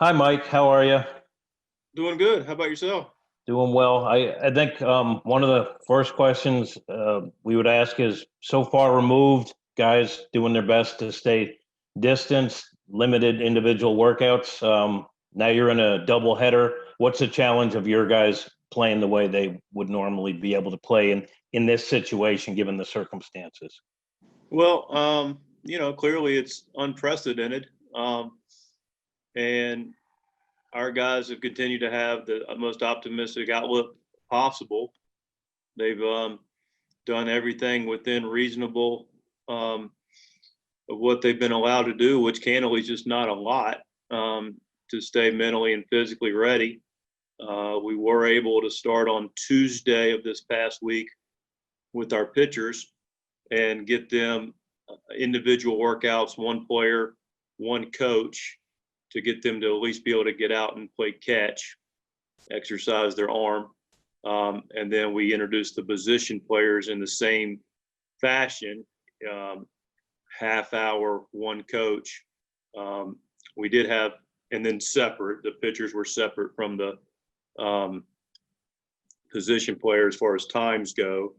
Hi, Mike. How are you? Doing good. How about yourself? Doing well. I think one of the first questions we would ask is so far removed, guys doing their best to stay distanced, limited individual workouts. Now you're in a double header. What's the challenge of your guys playing the way they would normally be able to play in this situation, given the circumstances? Well, clearly it's unprecedented, and our guys have continued to have the most optimistic outlook possible. They've done everything within reasonable of what they've been allowed to do, which candidly is just not a lot, to stay mentally and physically ready. We were able to start on Tuesday of this past week with our pitchers and get them individual workouts, one player, one coach, to get them to at least be able to get out and play catch, exercise their arm. And then we introduced the position players in the same fashion, half hour, one coach. We did have, and then separate, the pitchers were separate from the position players as far as times go.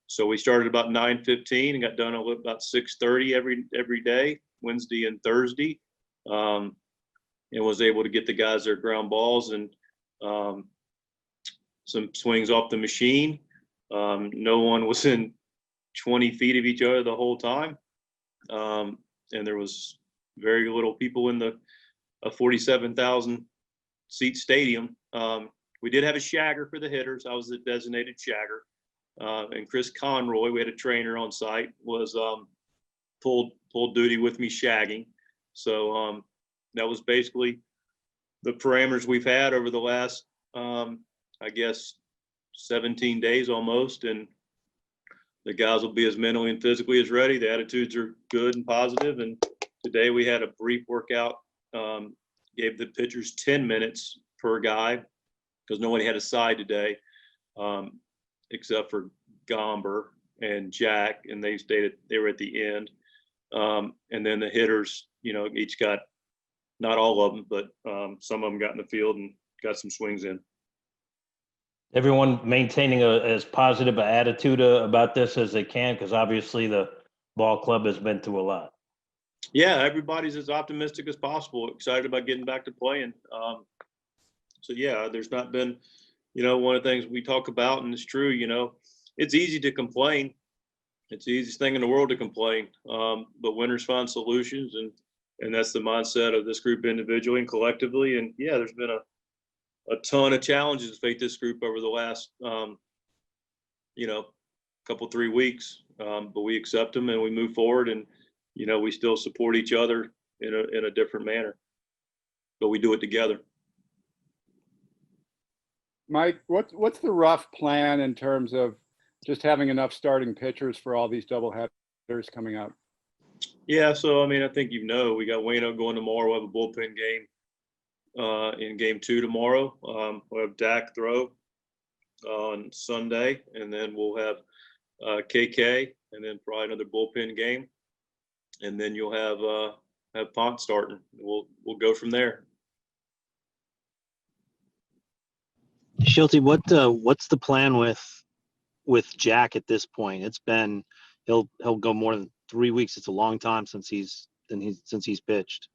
So we started about 9:15 and got done about 6:30 every day, Wednesday and Thursday, and was able to get the guys their ground balls and some swings off the machine. No one was in 20 feet of each other the whole time, and there was very little people in a 47,000 seat stadium. We did have a shagger for the hitters. I was the designated shagger. And Chris Conroy, we had a trainer on site, was pulled duty with me shagging. So that was basically the parameters we've had over the last, I guess, 17 days almost. And the guys will be as mentally and physically as ready. The attitudes are good and positive. And today we had a brief workout, gave the pitchers 10 minutes per guy because nobody had a side today. Except for Gomber and Jack, and they were at the end. And then the hitters, each got, not all of them, but some of them got in the field and got some swings in. Everyone maintaining as positive an attitude about this as they can, because obviously the ball club has been through a lot. Yeah, everybody's as optimistic as possible, excited about getting back to playing. So yeah, there's not been, one of the things we talk about, and it's true, it's easy to complain. It's the easiest thing in the world to complain. But winners find solutions, and that's the mindset of this group individually and collectively. And yeah, there's been a ton of challenges to face this group over the last, couple, 3 weeks. But we accept them and we move forward, and, we still support each other in a different manner, but we do it together. Mike, what's the rough plan in terms of just having enough starting pitchers for all these doubleheaders coming up? Yeah, so I think we got Wayno going tomorrow. We'll have a bullpen game in game 2 tomorrow. We'll have Dak throw on Sunday, and then we'll have KK, and then probably another bullpen game, and then you'll have Pont starting. We'll go from there. Shildt, what's the plan with Jack at this point? It's been he'll go more than 3 weeks. It's a long time since he's pitched.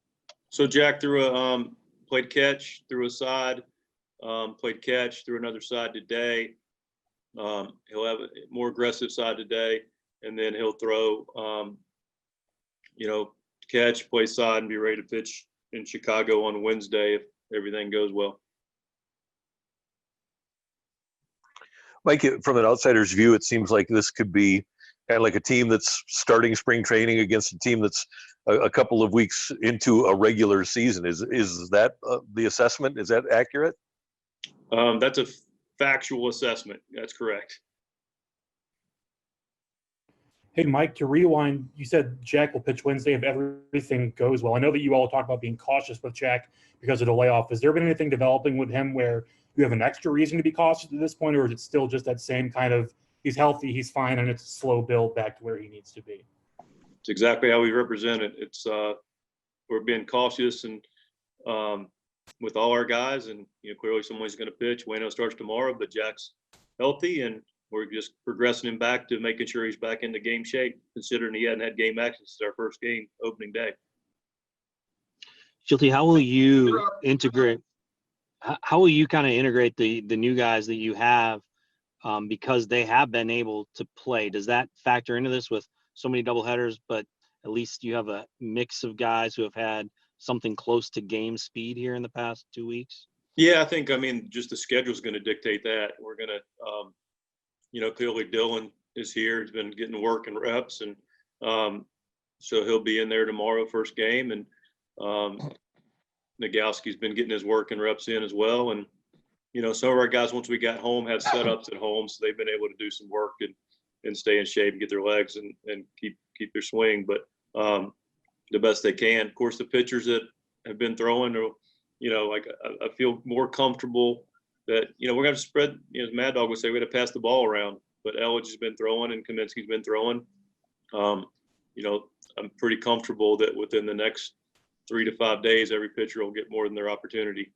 So Jack played catch, threw a side, played catch, threw another side today. He'll have a more aggressive side today, and then he'll throw, catch, play side, and be ready to pitch in Chicago on Wednesday if everything goes well. Mike, from an outsider's view, it seems like this could be kind of like a team that's starting spring training against a team that's a couple of weeks into a regular season. Is that the assessment? Is that accurate? That's a factual assessment. That's correct. Hey, Mike, to rewind, you said Jack will pitch Wednesday if everything goes well. I know that you all talk about being cautious with Jack because of the layoff. Has there been anything developing with him where you have an extra reason to be cautious at this point, or is it still just that same kind of he's healthy, he's fine, and it's a slow build back to where he needs to be? It's exactly how we represent it. It's we're being cautious and with all our guys, and clearly someone's going to pitch. Wayno starts tomorrow, but Jack's healthy, and we're just progressing him back to making sure he's back into game shape, considering he hadn't had game action since our first game opening day. Shildt, how will you integrate? How will you kind of integrate the new guys that you have, because they have been able to play? Does that factor into this with so many doubleheaders, but at least you have a mix of guys who have had something close to game speed here in the past 2 weeks? Yeah, I mean, just the schedule is going to dictate that. We're going to, clearly Dylan is here. He's been getting work and reps, and so he'll be in there tomorrow, first game. And Nagowski's been getting his work and reps in as well. And, some of our guys, once we got home, had setups at home, so they've been able to do some work and stay in shape and get their legs and keep their swing. But the best they can. Of course, the pitchers that have been throwing are, I feel more comfortable that, we're going to spread, as Mad Dog would say, we're going to pass the ball around. But Elledge has been throwing and Kaminsky's been throwing. I'm pretty comfortable that within the next 3 to 5 days, every pitcher will get more than their opportunity.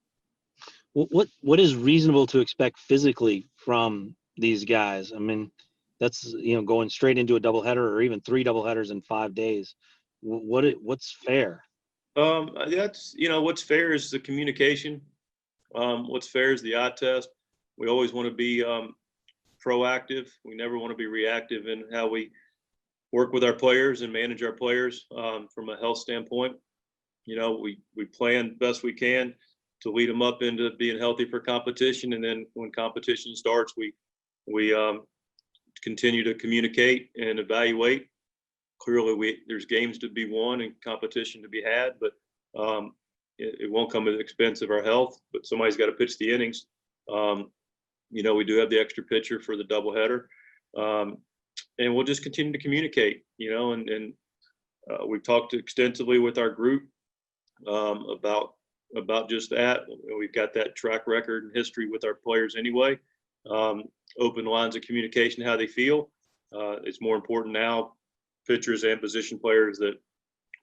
What is reasonable to expect physically from these guys? I mean, that's, going straight into a doubleheader or even 3 doubleheaders in 5 days. What's fair? That's, what's fair is the communication. What's fair is the eye test. We always want to be proactive. We never want to be reactive in how we work with our players and manage our players from a health standpoint. We plan best we can to lead them up into being healthy for competition. And then when competition starts, we continue to communicate and evaluate. Clearly, there's games to be won and competition to be had, but it won't come at the expense of our health. But somebody's got to pitch the innings. We do have the extra pitcher for the doubleheader, and we'll just continue to communicate. And we've talked extensively with our group about just that. We've got that track record and history with our players anyway. Open lines of communication, how they feel. It's more important now, pitchers and position players, that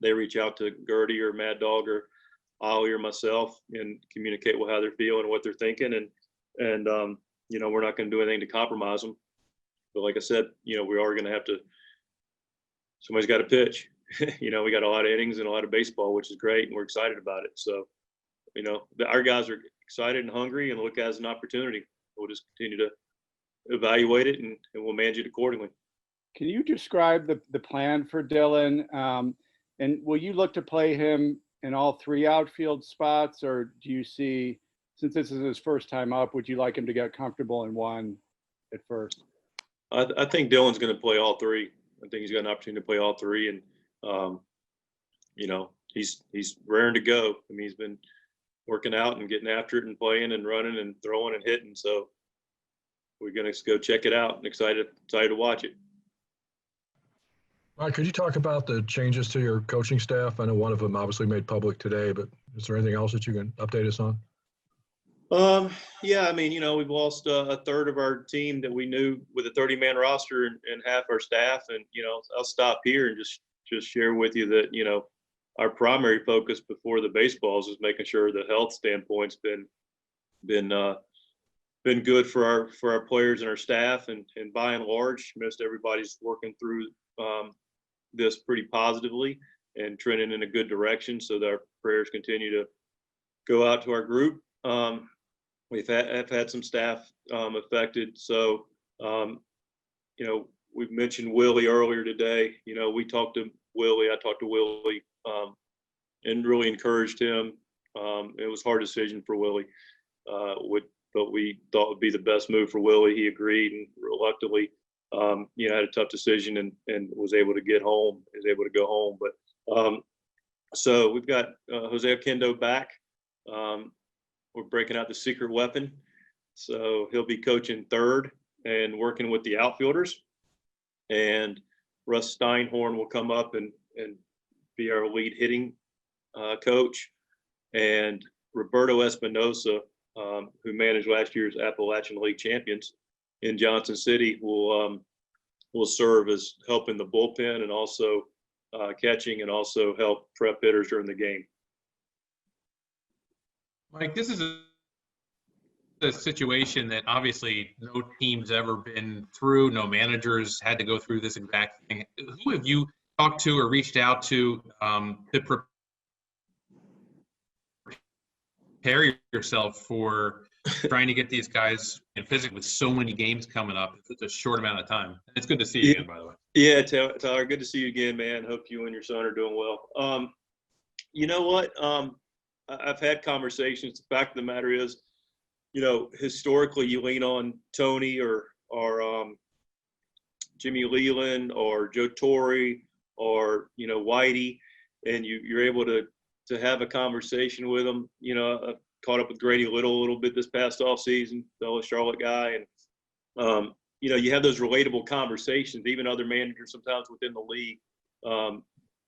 they reach out to Gertie or Mad Dog or Ollie or myself and communicate with how they're feeling and what they're thinking. And we're not going to do anything to compromise them. But like I said, we are going to have to, somebody's got to pitch. We got a lot of innings and a lot of baseball, which is great. And we're excited about it. So, our guys are excited and hungry and look at it as an opportunity. We'll just continue to evaluate it and we'll manage it accordingly. Can you describe the plan for Dylan? And will you look to play him in all 3 outfield spots, or do you see, since this is his first time up, would you like him to get comfortable in one at first? I think Dylan's going to play all 3. I think he's got an opportunity to play all 3, and he's raring to go. I mean, he's been working out and getting after it and playing and running and throwing and hitting. So we're going to go check it out and excited to watch it. Mike, could you talk about the changes to your coaching staff? I know one of them obviously made public today, but is there anything else that you can update us on? Yeah, I mean, we've lost a third of our team that we knew with a 30-man roster and half our staff. And, I'll stop here and just share with you that, our primary focus before the baseballs is making sure the health standpoint's been good for our players and our staff. And by and large, most everybody's working through this pretty positively and trending in a good direction. So that our prayers continue to go out to our group. We've had some staff affected. So, we've mentioned Willie earlier today. We talked to Willie. I talked to Willie and really encouraged him. It was a hard decision for Willie, but we thought would be the best move for Willie. He agreed, and reluctantly, had a tough decision and was able to get home. Is able to go home. But so we've got Jose Oquendo back. We're breaking out the secret weapon. So he'll be coaching third and working with the outfielders. And Russ Steinhorn will come up and be our lead hitting coach. And Roberto Espinosa, who managed last year's Appalachian League champions in Johnson City, will serve as helping the bullpen and also catching, and also help prep hitters during the game. Mike, this is a situation that obviously no team's ever been through. No managers had to go through this exact thing. Who have you talked to or reached out to prepare yourself for trying to get these guys in physical with so many games coming up? It's a short amount of time. It's good to see you again, by the way. Yeah, Tyler, good to see you again, man. Hope you and your son are doing well. You know what? I've had conversations. The fact of the matter is, historically you lean on Tony or Jimmy Leland or Joe Torre or, Whitey, and you're able to have a conversation with them. I caught up with Grady Little a little bit this past offseason, the Charlotte guy. And, you have those relatable conversations, even other managers sometimes within the league.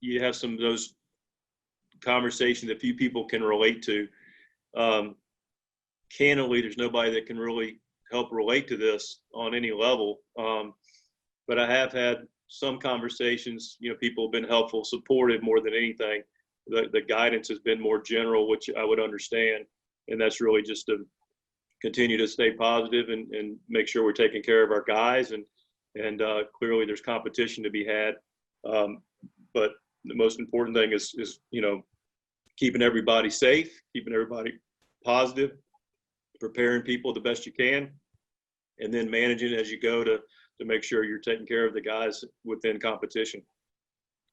You have some of those conversations that few people can relate to. Candidly, there's nobody that can really help relate to this on any level. But I have had some conversations, people have been helpful, supportive more than anything. The guidance has been more general, which I would understand. And that's really just to continue to stay positive and make sure we're taking care of our guys. And clearly there's competition to be had. But the most important thing is keeping everybody safe, keeping everybody positive, preparing people the best you can, and then managing as you go to make sure you're taking care of the guys within competition.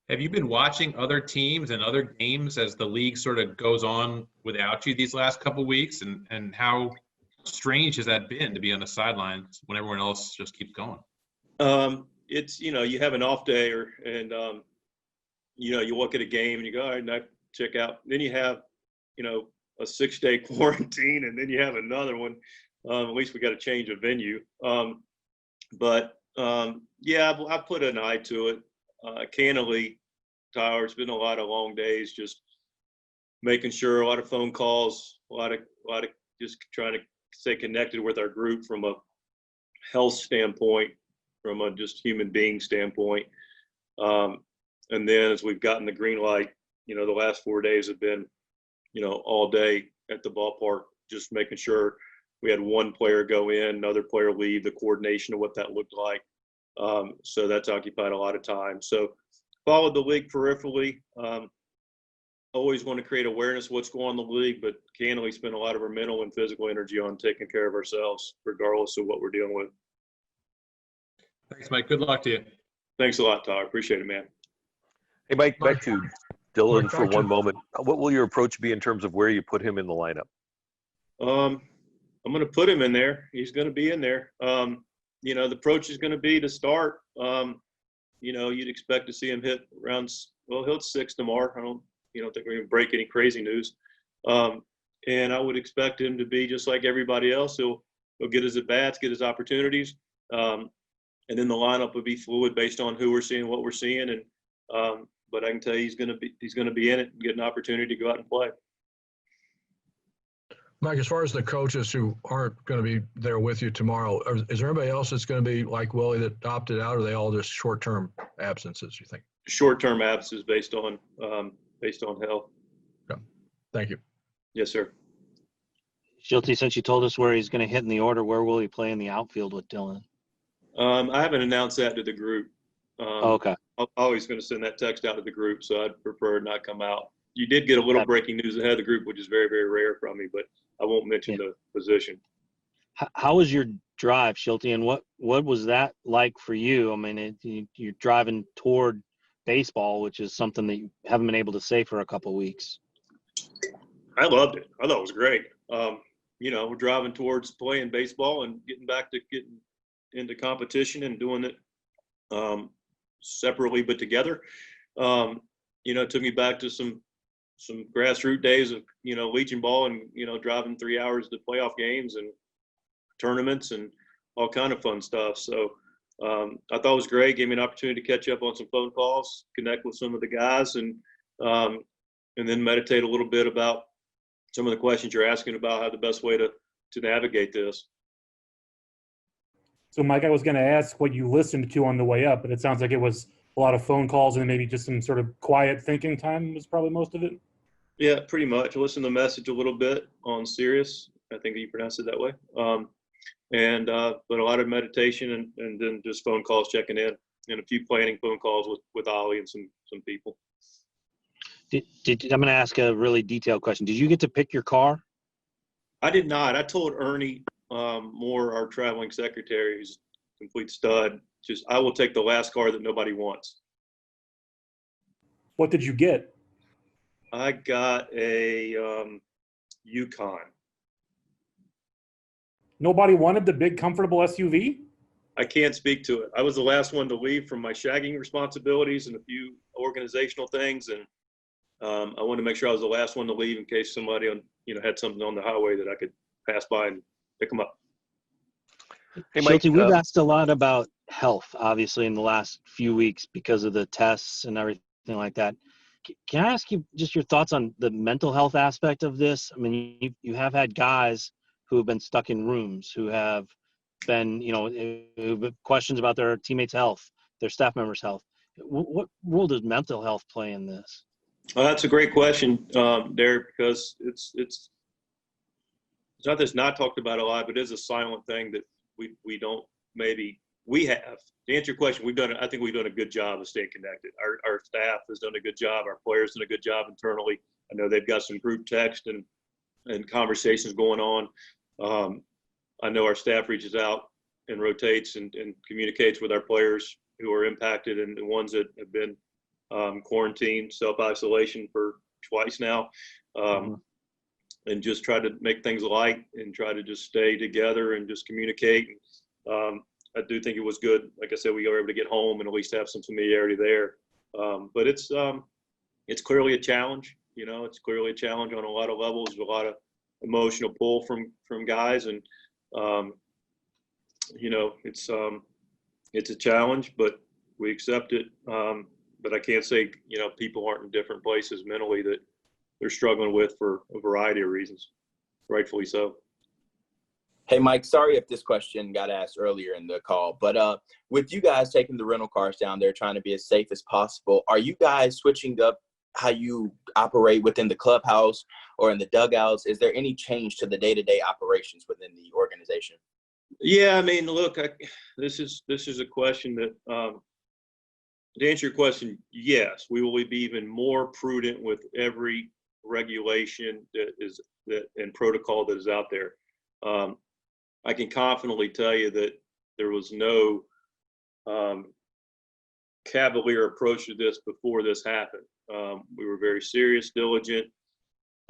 Have you been watching other teams and other games as the league sort of goes on without you these last couple of weeks? And how strange has that been to be on the sidelines when everyone else just keeps going? It's, you have an off day and you look at a game and you go, all right, now check out. Then you have, a 6-day quarantine, and then you have another one. At least we got to change a venue. Yeah, I put an eye to it. Candidly, Tyler, it's been a lot of long days, just making sure, a lot of phone calls, a lot of just trying to stay connected with our group from a health standpoint, from a just human being standpoint. And then as we've gotten the green light, the last 4 days have been, all day at the ballpark, just making sure we had one player go in, another player leave, the coordination of what that looked like. So that's occupied a lot of time. So followed the league peripherally. Always want to create awareness of what's going on in the league, but candidly spend a lot of our mental and physical energy on taking care of ourselves, regardless of what we're dealing with. Thanks, Mike. Good luck to you. Thanks a lot, Tyler. Appreciate it, man. Hey, Mike, back to Dylan Mike, for back to- one moment. What will your approach be in terms of where you put him in the lineup? I'm going to put him in there. He's going to be in there. The approach is going to be to start. You'd expect to see him hit around, he'll hit 6 tomorrow. I don't think we're going to break any crazy news. And I would expect him to be just like everybody else. He'll get his at-bats, get his opportunities. And then the lineup would be fluid based on who we're seeing, what we're seeing. And, but I can tell you he's going to be in it and get an opportunity to go out and play. Mike, as far as the coaches who aren't going to be there with you tomorrow, is there anybody else that's going to be like Willie that opted out, or are they all just short-term absences, you think? Short-term absences based on health. Okay. Thank you. Yes, sir. Shildt, since you told us where he's going to hit in the order, where will he play in the outfield with Dylan? I haven't announced that to the group. Okay. I'm always going to send that text out to the group, so I'd prefer not come out. You did get a little breaking news ahead of the group, which is very, very rare from me, but I won't mention the position. How was your drive, Shildt, and what was that like for you? I mean, you're driving toward baseball, which is something that you haven't been able to say for a couple of weeks. I loved it. I thought it was great. We're driving towards playing baseball and getting into competition and doing it separately but together. It took me back to some grassroots days of Legion ball and driving 3 hours to playoff games and tournaments and all kind of fun stuff. So I thought it was great. Gave me an opportunity to catch up on some phone calls, connect with some of the guys, and then meditate a little bit about some of the questions you're asking about how the best way to navigate this. So, Mike, I was going to ask what you listened to on the way up, but it sounds like it was a lot of phone calls and maybe just some sort of quiet thinking time was probably most of it. Yeah, pretty much. I listen to the message a little bit on Sirius. I think you pronounce it that way. But a lot of meditation and then just phone calls checking in and a few planning phone calls with Ollie and some people. I'm going to ask a really detailed question. Did you get to pick your car? I did not. I told Ernie Moore, our traveling secretary, who's a complete stud, just I will take the last car that nobody wants. What did you get? I got a Yukon. Nobody wanted the big, comfortable SUV? I can't speak to it. I was the last one to leave from my shagging responsibilities and a few organizational things, and I wanted to make sure I was the last one to leave in case somebody had something on the highway that I could pass by and pick them up. Hey, Mike, Shildt, we've asked a lot about health, obviously, in the last few weeks because of the tests and everything like that. Can I ask you just your thoughts on the mental health aspect of this? I mean, you have had guys who have been stuck in rooms, who have been, who've had questions about their teammates' health, their staff members' health. What role does mental health play in this? Well, that's a great question, Derek, because it's not that's not talked about a lot, but it is a silent thing that we don't we have. To answer your question, I think we've done a good job of staying connected. Our staff has done a good job. Our players done a good job internally. I know they've got some group text and conversations going on. I know our staff reaches out and rotates and communicates with our players who are impacted and the ones that have been quarantined, self-isolation for twice now, and just try to make things light and try to just stay together and just communicate. I do think it was good. Like I said, we were able to get home and at least have some familiarity there. But it's clearly a challenge. It's clearly a challenge on a lot of levels, a lot of emotional pull from guys, and it's a challenge, but we accept it. But I can't say people aren't in different places mentally that they're struggling with for a variety of reasons, rightfully so. Hey, Mike, sorry if this question got asked earlier in the call, but with you guys taking the rental cars down there, trying to be as safe as possible, are you guys switching up how you operate within the clubhouse or in the dugouts? Is there any change to the day-to-day operations within the organization? Yeah, I mean, look, this is a question that, to answer your question, yes, we will be even more prudent with every regulation and protocol that is out there. I can confidently tell you that there was no cavalier approach to this before this happened. We were very serious, diligent,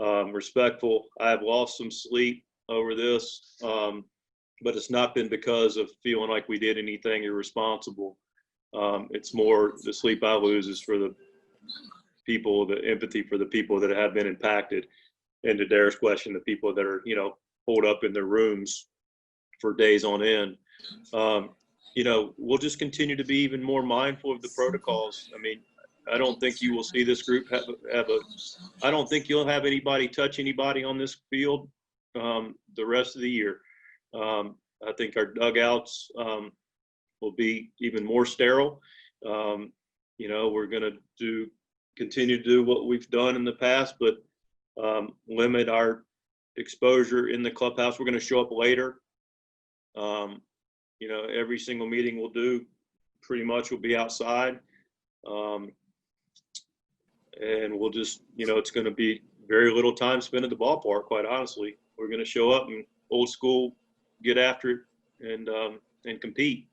respectful. I have lost some sleep over this, but it's not been because of feeling like we did anything irresponsible. It's more the sleep I lose is for the people, the empathy for the people that have been impacted. And to Derek's question, the people that are, holed up in their rooms for days on end. We'll just continue to be even more mindful of the protocols. I mean, I don't think you will see this group I don't think you'll have anybody touch anybody on this field the rest of the year. I think our dugouts will be even more sterile. We're going to continue to do what we've done in the past, but limit our exposure in the clubhouse. We're going to show up later. Every single meeting we'll do pretty much will be outside. And we'll just, it's going to be very little time spent at the ballpark, quite honestly. We're going to show up and old school, get after it and compete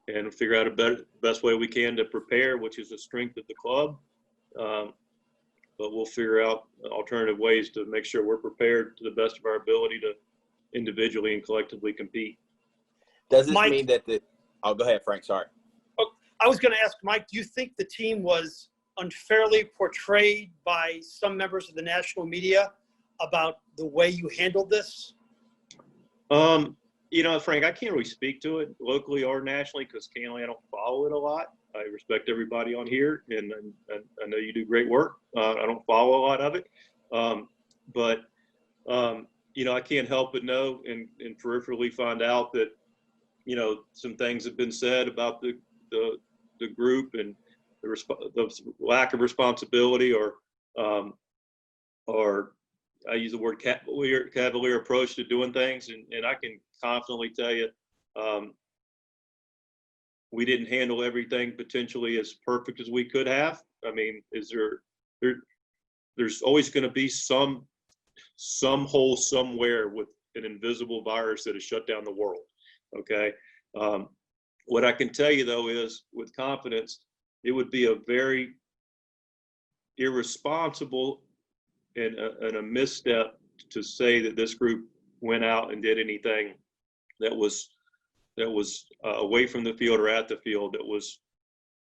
and figure out best way we can to prepare, which is the strength of the club. But we'll figure out alternative ways to make sure we're prepared to the best of our ability to individually and collectively compete. Does this Mike, mean that oh, go ahead, Frank, sorry. I was going to ask, Mike, do you think the team was unfairly portrayed by some members of the national media about the way you handled this? Frank, I can't really speak to it locally or nationally because candidly, I don't follow it a lot. I respect everybody on here, and I know you do great work. I don't follow a lot of it, but I can't help but know and peripherally find out that some things have been said about the group and the lack of responsibility or I use the word cavalier approach to doing things, and I can confidently tell you, we didn't handle everything potentially as perfect as we could have. I mean, there's always going to be some hole somewhere with an invisible virus that has shut down the world. Okay. What I can tell you though is with confidence, it would be a very irresponsible and a misstep to say that this group went out and did anything that was away from the field or at the field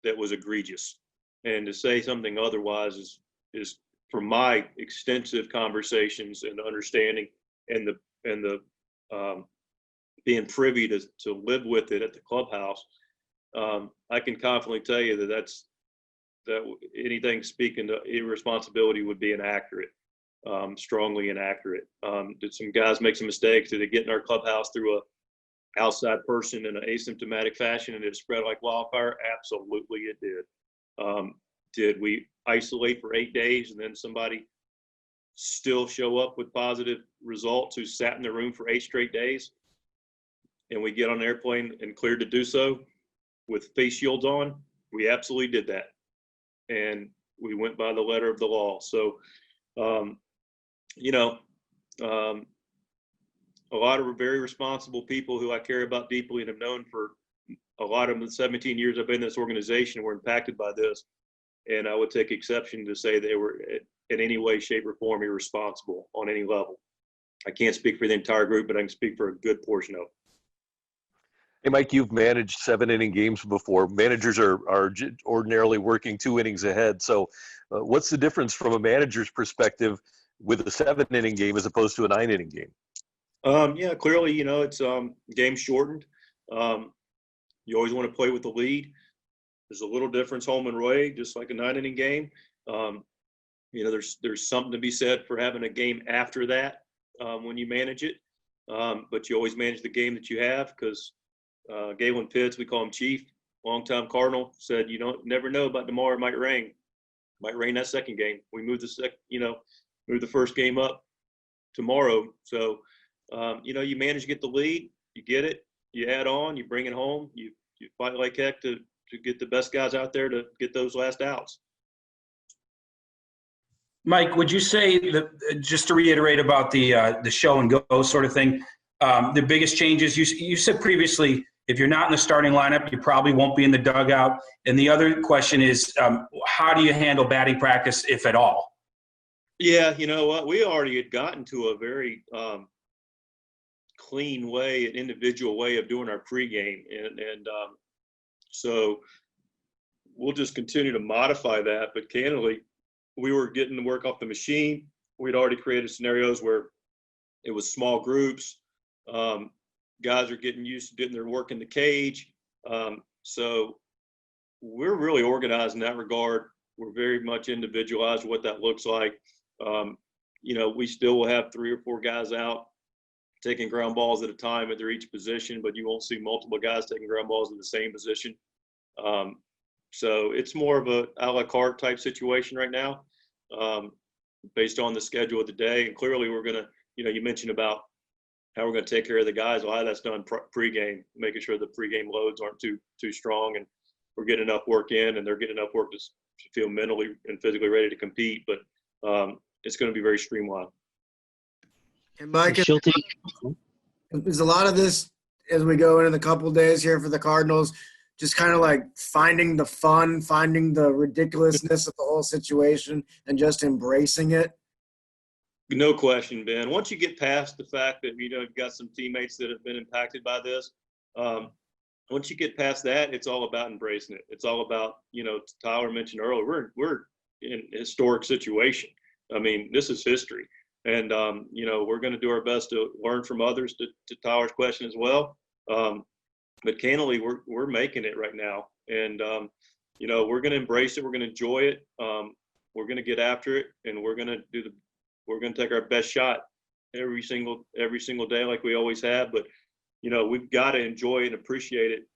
that was egregious. And to say something otherwise is from my extensive conversations and understanding and the being privy to live with it at the clubhouse, I can confidently tell you that anything speaking to irresponsibility would be inaccurate, strongly inaccurate. Did some guys make some mistakes? Did it get in our clubhouse through a outside person in an asymptomatic fashion and it spread like wildfire? Absolutely it did. Did we isolate for 8 days and then somebody still show up with positive results who sat in the room for 8 straight days? And we get on an airplane and cleared to do so with face shields on? We absolutely did that. And we went by the letter of the law. So, a lot of very responsible people who I care about deeply and have known for a lot of the 17 years I've been in this organization were impacted by this. And I would take exception to say they were in any way, shape, or form irresponsible on any level. I can't speak for the entire group, but I can speak for a good portion of it. Hey, Mike, you've managed 7-inning games before. Managers are ordinarily working 2 innings ahead. So what's the difference from a manager's perspective with a 7-inning game as opposed to a 9-inning game? Yeah, clearly, it's game shortened. You always want to play with the lead. There's a little difference home and away, just like a 9-inning game. There's something to be said for having a game after that when you manage it. But you always manage the game that you have because Galen Pitts, we call him Chief, longtime Cardinal, said, never know about tomorrow. It might rain. Might rain that second game. We moved the first game up tomorrow. So, you manage to get the lead, you get it, you add on, you bring it home, you fight like heck to get the best guys out there to get those last outs. Mike, would you say that, just to reiterate about the show and go sort of thing, the biggest changes, you said previously, if you're not in the starting lineup, you probably won't be in the dugout. And the other question is, how do you handle batting practice, if at all? Yeah, you know what? We already had gotten to a very clean way, an individual way of doing our pregame. And so we'll just continue to modify that. But candidly, we were getting to work off the machine. We'd already created scenarios where it was small groups. Guys are getting used to getting their work in the cage. So we're really organized in that regard. We're very much individualized what that looks like. We still will have 3 or 4 guys out taking ground balls at a time at their each position, but you won't see multiple guys taking ground balls in the same position. So it's more of a la carte type situation right now, based on the schedule of the day. And clearly we're going to, you mentioned about how we're going to take care of the guys. A lot of that's done pregame, making sure the pregame loads aren't too strong, and we're getting enough work in, and they're getting enough work to feel mentally and physically ready to compete. But it's going to be very streamlined. And Mike, Shildt, there's a lot of this as we go into the couple of days here for the Cardinals, just kind of like finding the fun, finding the ridiculousness of the whole situation, and just embracing it. No question, Ben. Once you get past the fact that, you've got some teammates that have been impacted by this, once you get past that, it's all about embracing it. It's all about, Tyler mentioned earlier, we're in a historic situation. I mean, this is history. And, we're going to do our best to learn from others, to Tyler's question as well. But candidly, we're making it right now. And, we're going to embrace it. We're going to enjoy it. We're going to get after it, and we're going to take our best shot every single day like we always have. But, we've got to enjoy and appreciate it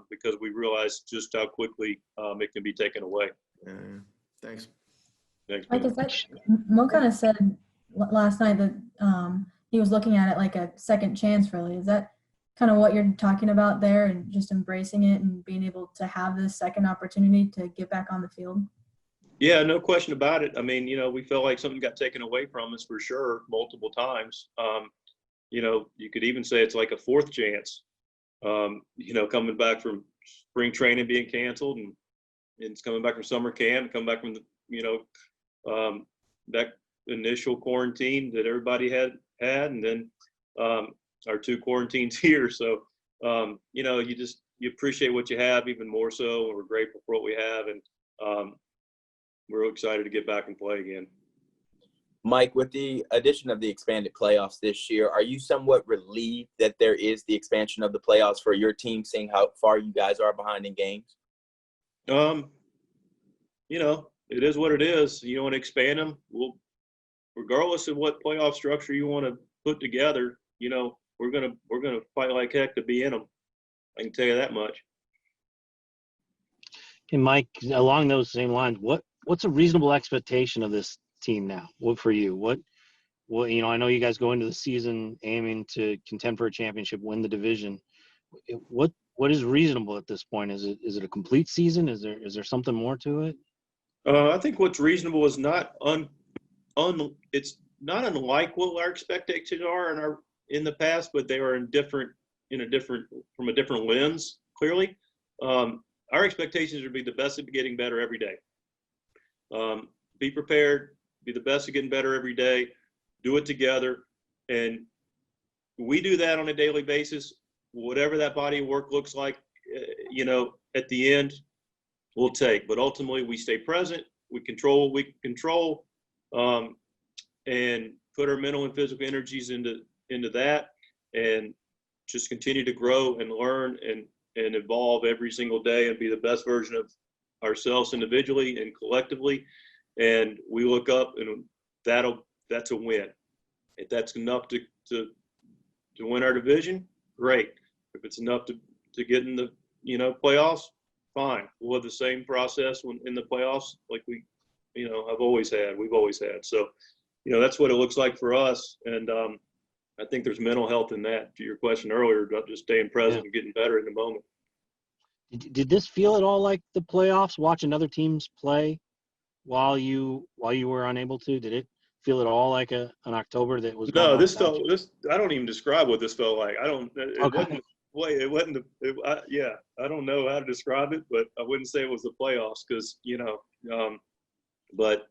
because we realize just how quickly it can be taken away. Thanks. Yeah. Thanks, Like I Ben. said, Mo kind of said last night that he was looking at it like a second chance, really. Is that kind of what you're talking about there, and just embracing it and being able to have this second opportunity to get back on the field? Yeah, no question about it. I mean, we felt like something got taken away from us for sure multiple times. You could even say it's like a fourth chance. Coming back from spring training being canceled, and it's coming back from summer camp, coming back from that initial quarantine that everybody had, and then our 2 quarantines here. So you appreciate what you have even more so, and we're grateful for what we have, and we're excited to get back and play again. Mike, with the addition of the expanded playoffs this year, are you somewhat relieved that there is the expansion of the playoffs for your team, seeing how far you guys are behind in games? It is what it is. You want to expand them? Well, regardless of what playoff structure you want to put together, we're gonna fight like heck to be in them. I can tell you that much. And Mike, along those same lines, what's a reasonable expectation of this team now? What for you? What I know you guys go into the season aiming to contend for a championship, win the division. What is reasonable at this point? Is it a complete season? Is there something more to it? I think what's reasonable is not it's not unlike what our expectations are in the past, but they are from a different lens. Clearly, our expectations would be the best at getting better every day. Be prepared, be the best at getting better every day, do it together. And we do that on a daily basis. Whatever that body of work looks like, at the end, we'll take. But ultimately, we stay present, we control what we can control, and put our mental and physical energies into that, and just continue to grow and learn and evolve every single day and be the best version of ourselves individually and collectively. And we look up, and that's a win. If that's enough to win our division, great. If it's enough to get in the playoffs, fine. We'll have the same process in the playoffs like we've always had. So that's what it looks like for us. And I think there's mental health in that, to your question earlier about just staying present and getting better in the moment. Did this feel at all like the playoffs, watching other teams play while you were unable to? Did it feel at all like an October that was going No, on this without felt you? this. I don't even describe what this felt like. I don't. Okay. It wasn't. I don't know how to describe it, but I wouldn't say it was the playoffs because but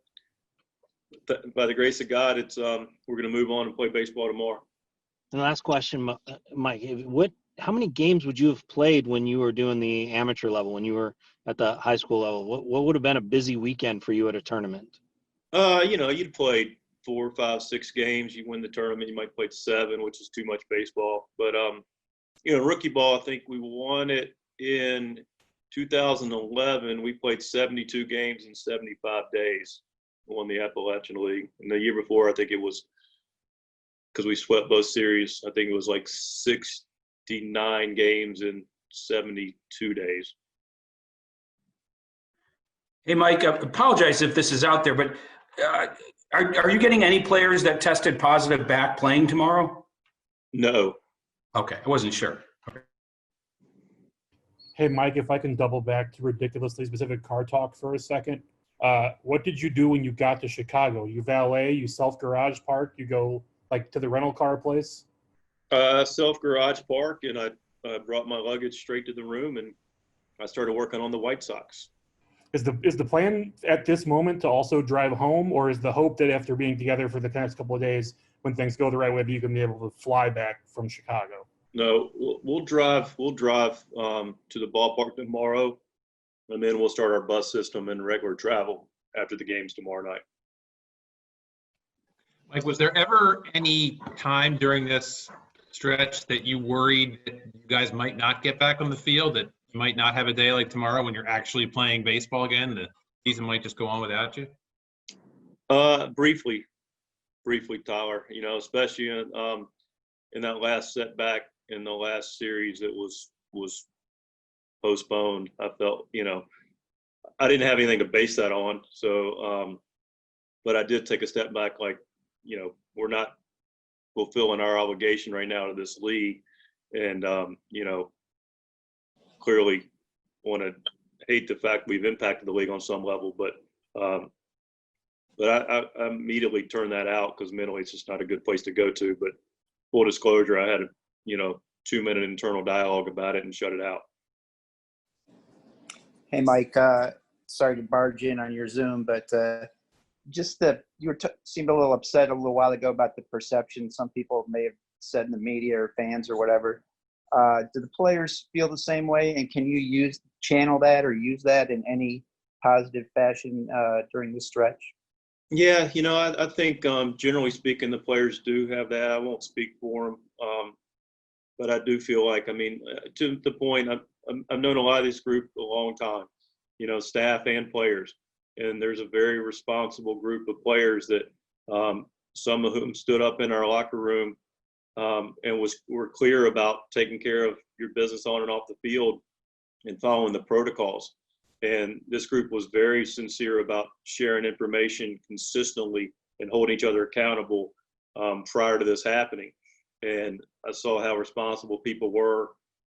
by the grace of God, it's we're going to move on and play baseball tomorrow. And the last question, Mike, how many games would you have played when you were doing the amateur level, when you were at the high school level? What would have been a busy weekend for you at a tournament? You'd played 4, 5, 6 games. You win the tournament, you might play 7, which is too much baseball. But rookie ball, I think we won it in 2011. We played 72 games in 75 days. Won the Appalachian League. And the year before, I think it was, because we swept both series, I think it was like 69 games in 72 days. Hey, Mike, I apologize if this is out there, but are you getting any players that tested positive back playing tomorrow? No. Okay, I wasn't sure. Okay. Hey, Mike, if I can double back to ridiculously specific car talk for a second. What did you do when you got to Chicago? You valet, you self-garage park, you go to the rental car place? Self-garage park, and I brought my luggage straight to the room, and I started working on the White Sox. Is the plan at this moment to also drive home, or is the hope that after being together for the next couple of days, when things go the right way, you can be able to fly back from Chicago? No, we'll drive to the ballpark tomorrow, and then we'll start our bus system and regular travel after the games tomorrow night. Like, was there ever any time during this stretch that you worried that you guys might not get back on the field, that you might not have a day like tomorrow when you're actually playing baseball again? The season might just go on without you? Briefly, Tyler, especially in that last setback in the last series that was postponed. I felt, I didn't have anything to base that on. So but I did take a step back, like, we're not fulfilling our obligation right now to this league. And, clearly want to hate the fact we've impacted the league on some level, but I immediately turned that out because mentally it's just not a good place to go to. But full disclosure, I had a 2-minute internal dialogue about it and shut it out. Hey, Mike, sorry to barge in on your Zoom, but you seemed a little upset a little while ago about the perception some people may have said in the media or fans or whatever. Do the players feel the same way, and can you channel that or use that in any positive fashion during this stretch? Yeah, I think generally speaking, the players do have that. I won't speak for them, but I do feel like, to the point, I've known a lot of this group a long time, staff and players, and there's a very responsible group of players that some of whom stood up in our locker room and were clear about taking care of your business on and off the field and following the protocols. And this group was very sincere about sharing information consistently and holding each other accountable prior to this happening. And I saw how responsible people were,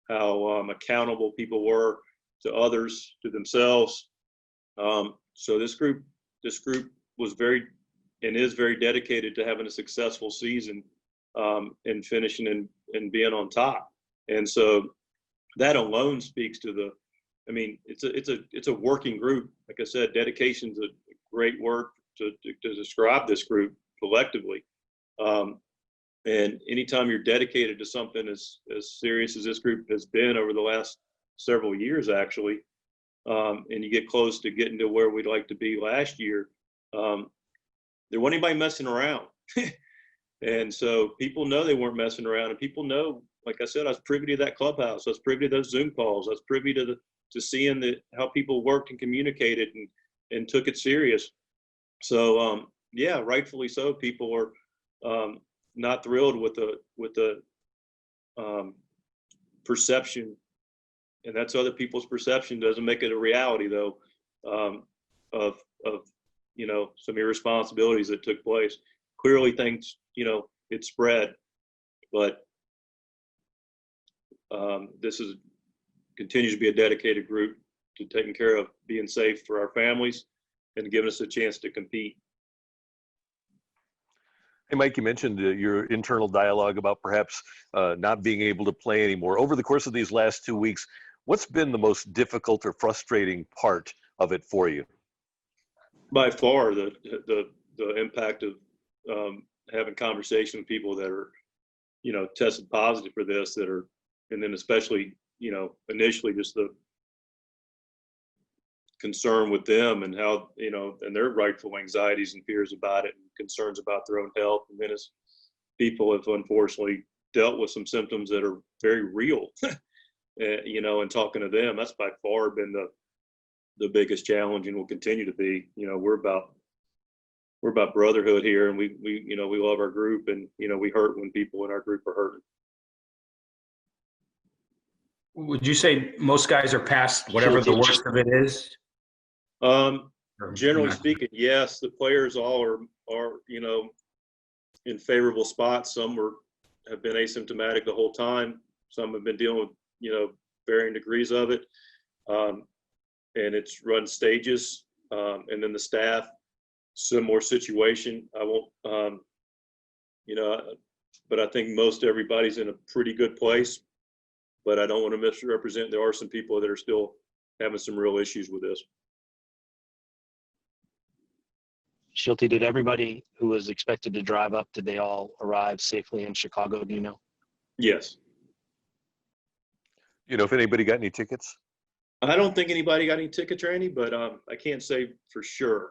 how accountable people were to others, to themselves. So this group was very and is very dedicated to having a successful season and finishing and being on top. And so that alone speaks to it's a working group. Like I said, dedication is a great word to describe this group collectively. And anytime you're dedicated to something as serious as this group has been over the last several years, actually, and you get close to getting to where we'd like to be last year, there wasn't anybody messing around. And so people know they weren't messing around, and people know, like I said, I was privy to that clubhouse. I was privy to those Zoom calls. I was privy to seeing how people worked and communicated and took it serious. So yeah, rightfully so. People are not thrilled with the perception, and that's other people's perception. Doesn't make it a reality though, of some irresponsibilities that took place. Clearly things, it spread, but this continues to be a dedicated group to taking care of being safe for our families and giving us a chance to compete. Hey, Mike, you mentioned your internal dialogue about perhaps not being able to play anymore. Over the course of these last 2 weeks, what's been the most difficult or frustrating part of it for you? By far, the impact of having conversation with people that are, tested positive for this, and then especially, initially just the concern with them and how, and their rightful anxieties and fears about it and concerns about their own health. And then as people have unfortunately dealt with some symptoms that are very real, and talking to them, that's by far been the biggest challenge and will continue to be. We're about brotherhood here, and we love our group, and we hurt when people in our group are hurting. Would you say most guys are past whatever the worst of it is? Generally speaking, yes. The players all are in favorable spots. Some have been asymptomatic the whole time. Some have been dealing with varying degrees of it, and it's run stages. And then the staff, similar situation. I won't, but I think most everybody's in a pretty good place. But I don't want to misrepresent. There are some people that are still having some real issues with this. Shildt, did everybody who was expected to drive up, did they all arrive safely in Chicago? Do you know? Yes. If anybody got any tickets? I don't think anybody got any tickets, Randy, but I can't say for sure.